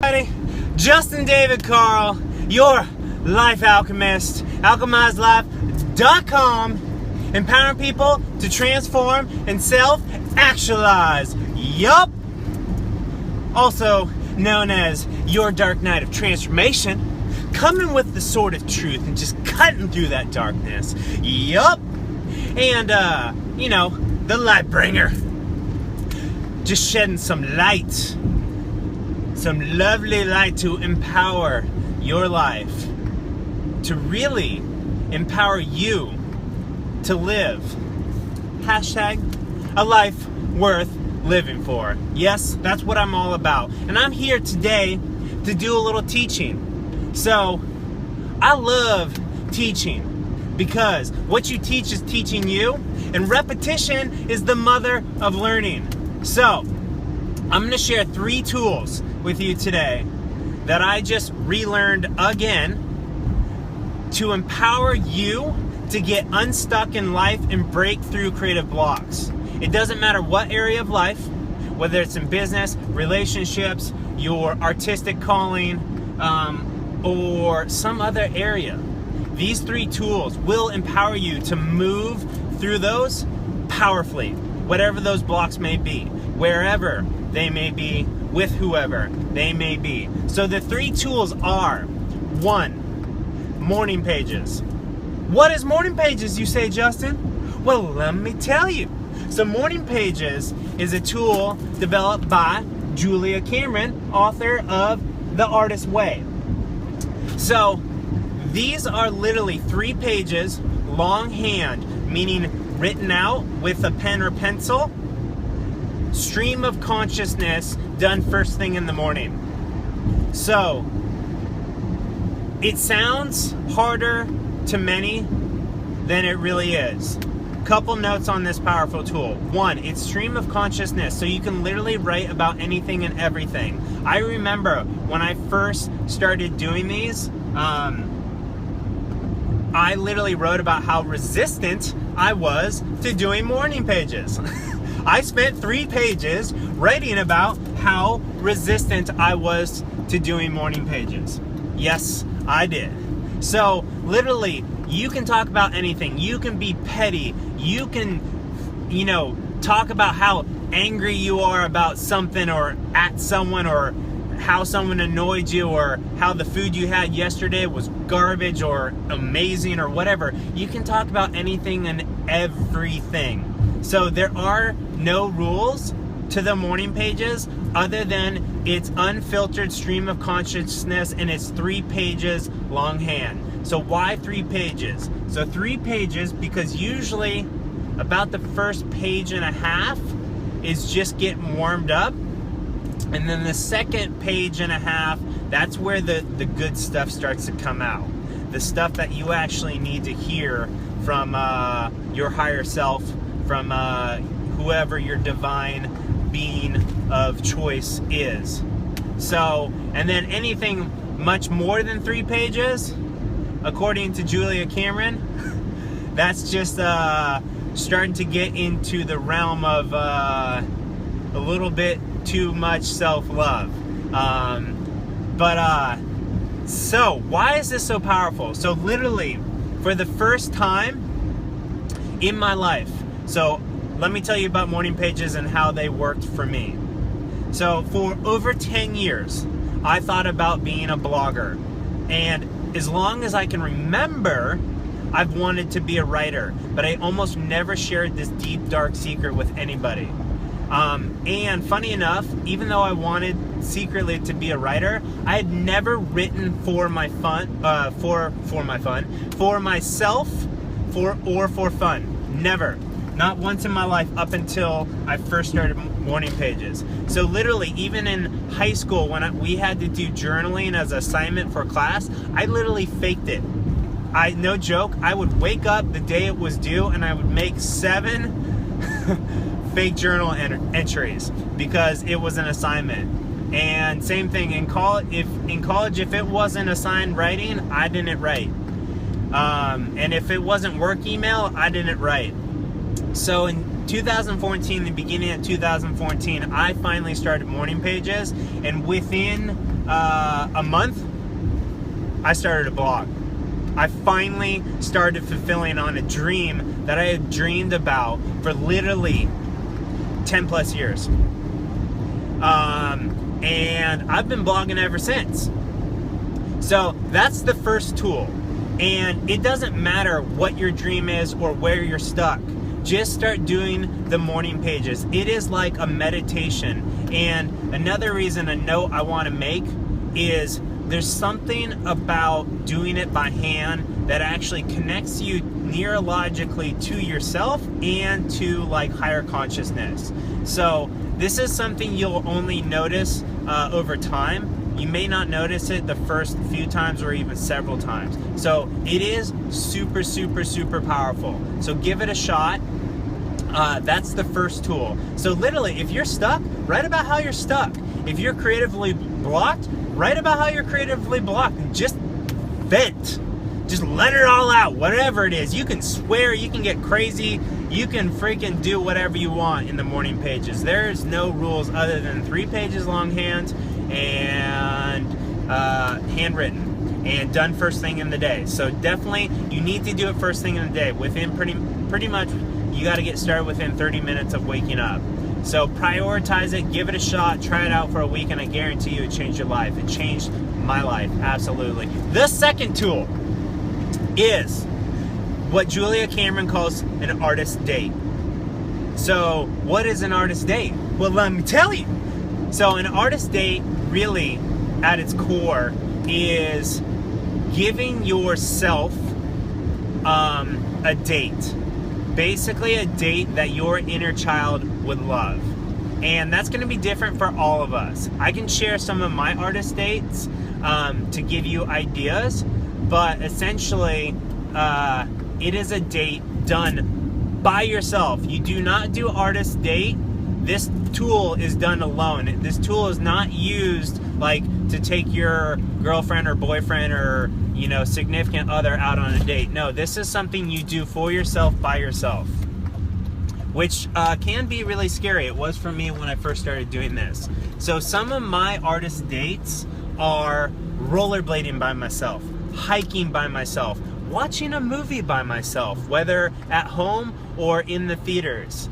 everybody, Justin David Carl, your life alchemist, alchemizelife.com, empowering people to transform and self-actualize. Yup. Also known as your dark night of transformation, coming with the sword of truth and just cutting through that darkness. Yup. And, the light bringer. Just shedding some light. Some lovely light to empower your life. To really empower you to live. Hashtag a life worth living for. Yes, that's what I'm all about. And I'm here today to do a little teaching. So, I love teaching because what you teach is teaching you, and repetition is the mother of learning. So, I'm going to share 3 tools with you today that I just relearned again to empower you to get unstuck in life and break through creative blocks. It doesn't matter what area of life, whether it's in business, relationships, your artistic calling, or some other area. These 3 tools will empower you to move through those powerfully, whatever those blocks may be, wherever they may be, with whoever they may be. So the 3 tools are: 1, morning pages. What is morning pages, you say, Justin? Well, let me tell you. So morning pages is a tool developed by Julia Cameron, author of The Artist's Way. So these are literally 3 pages, longhand, meaning written out with a pen or pencil, stream of consciousness done first thing in the morning. So it sounds harder to many than it really is. Couple notes on this powerful tool. 1, it's stream of consciousness, so you can literally write about anything and everything. I remember when I first started doing these, I literally wrote about how resistant I was to doing morning pages. I spent 3 pages writing about how resistant I was to doing morning pages. Yes, I did. So, literally, you can talk about anything. You can be petty. You can, talk about how angry you are about something or at someone, or how someone annoyed you, or how the food you had yesterday was garbage or amazing or whatever. You can talk about anything and everything. So there are no rules to the morning pages other than it's unfiltered stream of consciousness, and it's 3 pages longhand. So why 3 pages? So 3 pages because usually about the first page and a half is just getting warmed up. And then the second page and a half, that's where the good stuff starts to come out. The stuff that you actually need to hear from your higher self, from whoever your divine being of choice is. So, and then anything much more than 3 pages, according to Julia Cameron, that's just starting to get into the realm of a little bit too much self-love. So why is this so powerful? So literally, for the first time in my life, so let me tell you about morning pages and how they worked for me. So for over 10 years, I thought about being a blogger. And as long as I can remember, I've wanted to be a writer, but I almost never shared this deep, dark secret with anybody. And funny enough, even though I wanted secretly to be a writer, I had never written for my fun, for myself, or for fun. Never. Not once in my life up until I first started morning pages. So literally, even in high school, when we had to do journaling as an assignment for class, I literally faked it. No joke, I would wake up the day it was due and I would make 7 fake journal entries because it was an assignment. And same thing in college. If it wasn't assigned writing, I didn't write. And if it wasn't work email, I didn't write. So in 2014, the beginning of 2014, I finally started morning pages, and within a month, I started a blog. I finally started fulfilling on a dream that I had dreamed about for literally 10 plus years. And I've been blogging ever since. So that's the first tool. And it doesn't matter what your dream is or where you're stuck. Just start doing the morning pages. It is like a meditation. And another reason, a note I want to make is there's something about doing it by hand that actually connects you neurologically to yourself and to like higher consciousness. So this is something you'll only notice over time. You may not notice it the first few times or even several times. So it is super, super, super powerful. So give it a shot. That's the first tool. So literally, if you're stuck, write about how you're stuck. If you're creatively blocked, write about how you're creatively blocked. Just vent. Just let it all out, whatever it is. You can swear, you can get crazy, you can freaking do whatever you want in the morning pages. There's no rules other than 3 pages longhand and handwritten and done first thing in the day. So definitely you need to do it first thing in the day. Within pretty much, you got to get started within 30 minutes of waking up. So prioritize it, give it a shot, try it out for a week, and I guarantee you it changed your life. It changed my life, absolutely. The second tool is what Julia Cameron calls an artist date. So what is an artist date? Well, let me tell you. So an artist date really at its core is giving yourself a date. Basically a date that your inner child would love. And that's going to be different for all of us. I can share some of my artist dates to give you ideas, but essentially it is a date done by yourself. You do not do artist date. This tool is done alone. This tool is not used like to take your girlfriend or boyfriend or significant other out on a date. No, this is something you do for yourself, by yourself, which can be really scary. It was for me when I first started doing this. So some of my artist dates are rollerblading by myself, hiking by myself, watching a movie by myself, whether at home or in the theaters.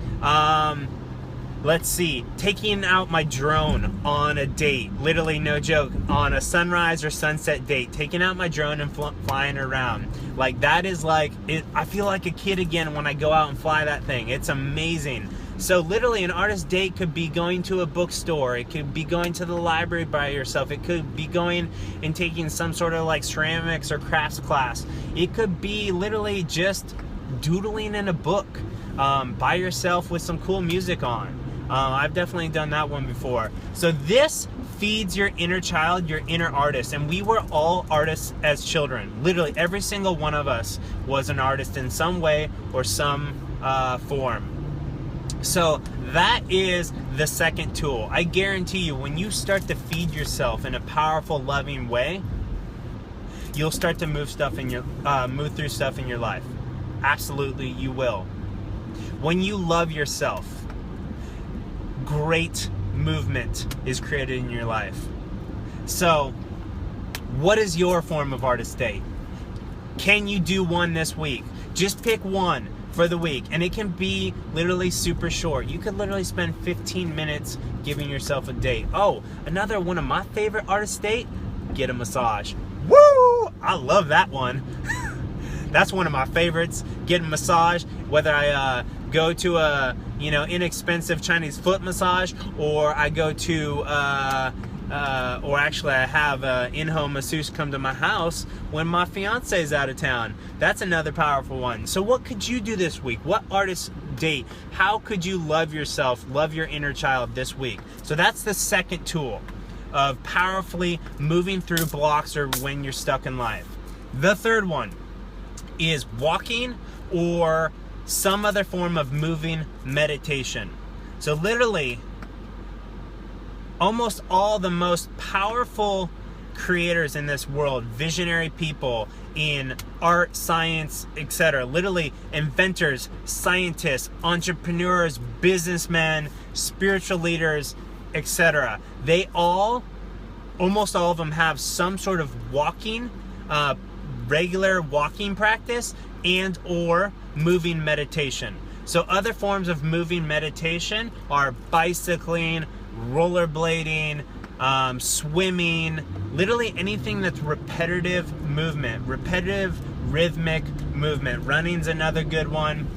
Let's see, taking out my drone on a date, literally no joke, on a sunrise or sunset date, taking out my drone and flying around. Like that is like, I feel like a kid again when I go out and fly that thing. It's amazing. So literally an artist date could be going to a bookstore. It could be going to the library by yourself. It could be going and taking some sort of like ceramics or crafts class. It could be literally just doodling in a book by yourself with some cool music on. I've definitely done that one before. So this feeds your inner child, your inner artist. And we were all artists as children. Literally every single one of us was an artist in some way or some form. So that is the second tool. I guarantee you, when you start to feed yourself in a powerful, loving way, you'll start to move through stuff in your life. Absolutely, you will. When you love yourself, great movement is created in your life. So, what is your form of artist date? Can you do one this week? Just pick one for the week, and it can be literally super short. You could literally spend 15 minutes giving yourself a date. Oh, another one of my favorite artist date, get a massage. Woo! I love that one. That's one of my favorites. Get a massage, whether I go to a inexpensive Chinese foot massage, or I go to or actually I have an in-home masseuse come to my house when my fiance is out of town. That's another powerful one. So what could you do this week? What artist date? How could you love yourself, love your inner child this week? So that's the second tool of powerfully moving through blocks or when you're stuck in life. The third one is walking or some other form of moving meditation. So literally, almost all the most powerful creators in this world, visionary people in art, science, etc., literally inventors, scientists, entrepreneurs, businessmen, spiritual leaders, etc., they all almost all of them have some sort of walking, regular walking practice and or moving meditation. So other forms of moving meditation are bicycling, rollerblading, swimming, literally anything that's repetitive movement, repetitive rhythmic movement. Running's another good one.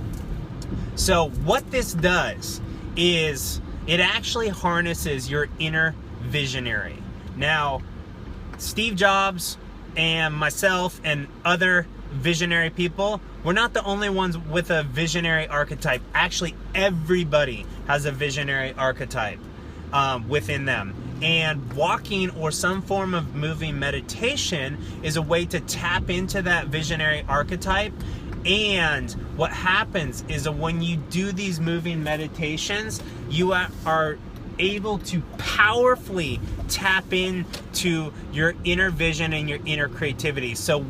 So what this does is it actually harnesses your inner visionary. Now, Steve Jobs and myself and other visionary people, we're not the only ones with a visionary archetype. Actually, everybody has a visionary archetype within them. And walking or some form of moving meditation is a way to tap into that visionary archetype. And what happens is that when you do these moving meditations, you are able to powerfully tap into your inner vision and your inner creativity. So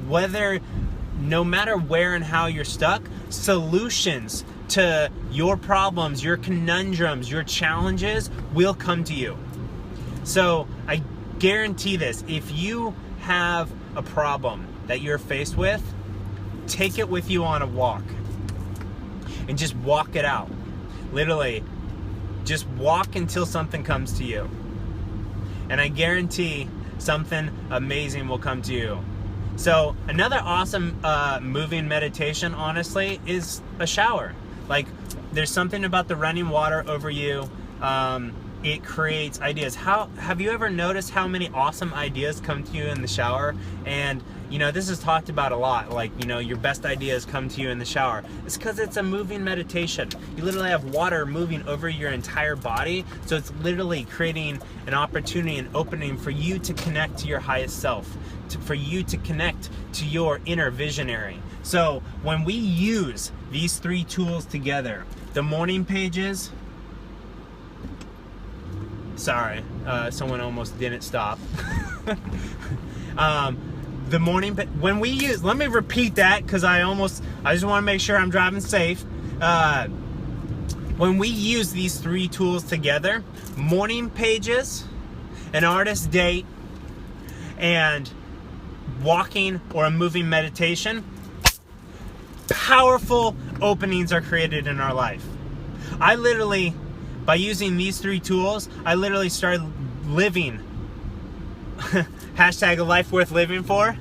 no matter where and how you're stuck, solutions to your problems, your conundrums, your challenges will come to you. So I guarantee this, if you have a problem that you're faced with, take it with you on a walk and just walk it out. Literally, just walk until something comes to you. And I guarantee something amazing will come to you. So another awesome moving meditation, honestly, is a shower. Like, there's something about the running water over you. It creates ideas. Have you ever noticed how many awesome ideas come to you in the shower? And this is talked about a lot, like, your best ideas come to you in the shower. It's because it's a moving meditation. You literally have water moving over your entire body, so it's literally creating an opportunity, an opening for you to connect to your highest self, for you to connect to your inner visionary. So when we use these three tools together, the morning pages, sorry, someone almost didn't stop. The morning, when we use, let me repeat that because I just want to make sure I'm driving safe. When we use these three tools together, morning pages, an artist date, and walking or a moving meditation, powerful openings are created in our life. I literally, by using these three tools, I literally started living hashtag a life worth living for.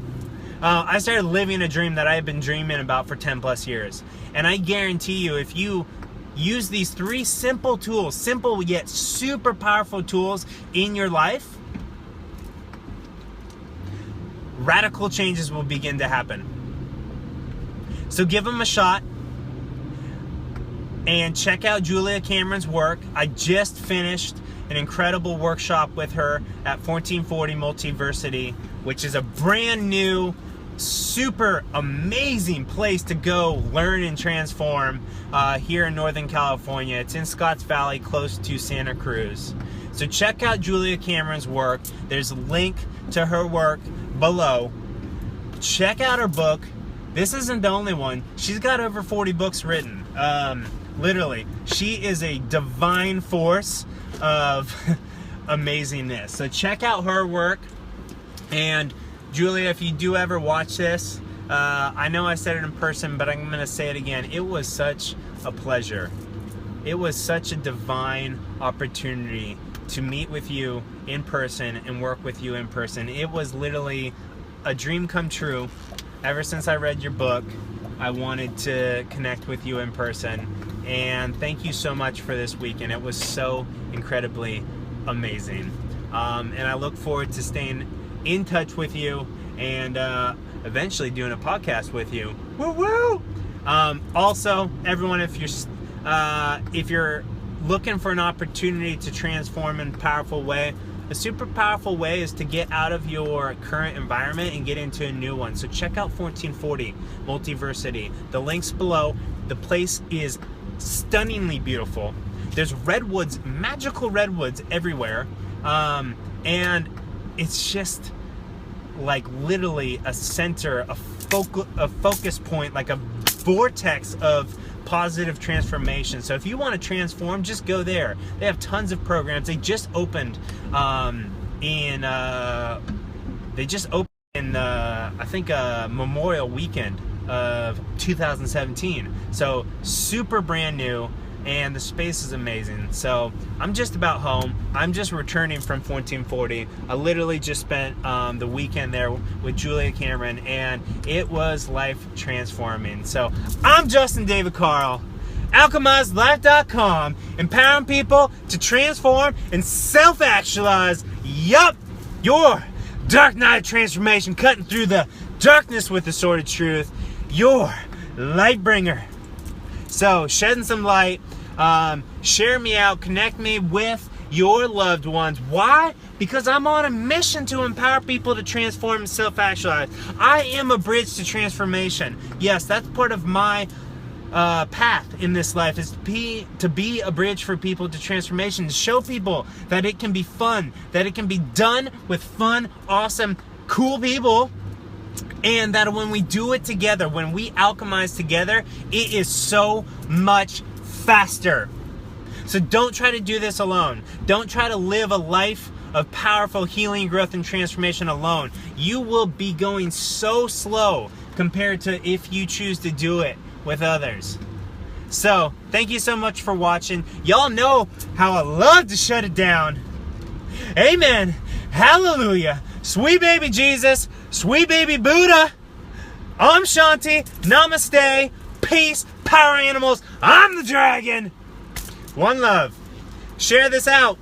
I started living a dream that I have been dreaming about for 10 plus years. And I guarantee you, if you use these three simple tools, simple yet super powerful tools in your life, radical changes will begin to happen. So give them a shot and check out Julia Cameron's work. I just finished an incredible workshop with her at 1440 Multiversity, which is a brand new, super amazing place to go learn and transform here in Northern California. It's in Scotts Valley, close to Santa Cruz. So check out Julia Cameron's work. There's a link to her work below. Check out her book. This isn't the only one. She's got over 40 books written. Literally, she is a divine force of amazingness. So check out her work. And Julia, if you do ever watch this, I know I said it in person, but I'm going to say it again. It was such a pleasure. It was such a divine opportunity to meet with you in person and work with you in person. It was literally a dream come true. Ever since I read your book, I wanted to connect with you in person. And thank you so much for this weekend. It was so incredibly amazing. And I look forward to staying in touch with you and eventually doing a podcast with you. Woo woo! Also, everyone, if you're looking for an opportunity to transform in a powerful way, a super powerful way is to get out of your current environment and get into a new one. So check out 1440 Multiversity. The link's below. The place is stunningly beautiful. There's redwoods, magical redwoods everywhere. And it's just like literally a center, a focus point, like a vortex of positive transformation. So if you want to transform, just go there. They have tons of programs. They just opened in they just opened in I think Memorial Weekend of 2017. So super brand new, and the space is amazing. So I'm just about home. I'm just returning from 1440. I literally just spent the weekend there with Julia Cameron, and it was life transforming. So I'm Justin David Carl, alchemizedlife.com, empowering people to transform and self-actualize. Yup, your dark night of transformation, cutting through the darkness with the sword of truth. Your light bringer. So shedding some light, share me out, connect me with your loved ones. Why? Because I'm on a mission to empower people to transform and self-actualize. I am a bridge to transformation. Yes, that's part of my path in this life, is to be a bridge for people to transformation, to show people that it can be fun, that it can be done with fun, awesome, cool people, and that when we do it together, when we alchemize together, it is so much faster. So don't try to do this alone. Don't try to live a life of powerful healing, growth, and transformation alone. You will be going so slow compared to if you choose to do it with others. So thank you so much for watching. Y'all know how I love to shut it down. Amen. Hallelujah. Sweet baby Jesus. Sweet baby Buddha. Om Shanti. Namaste. Peace. Power animals. I'm the dragon. One love. Share this out.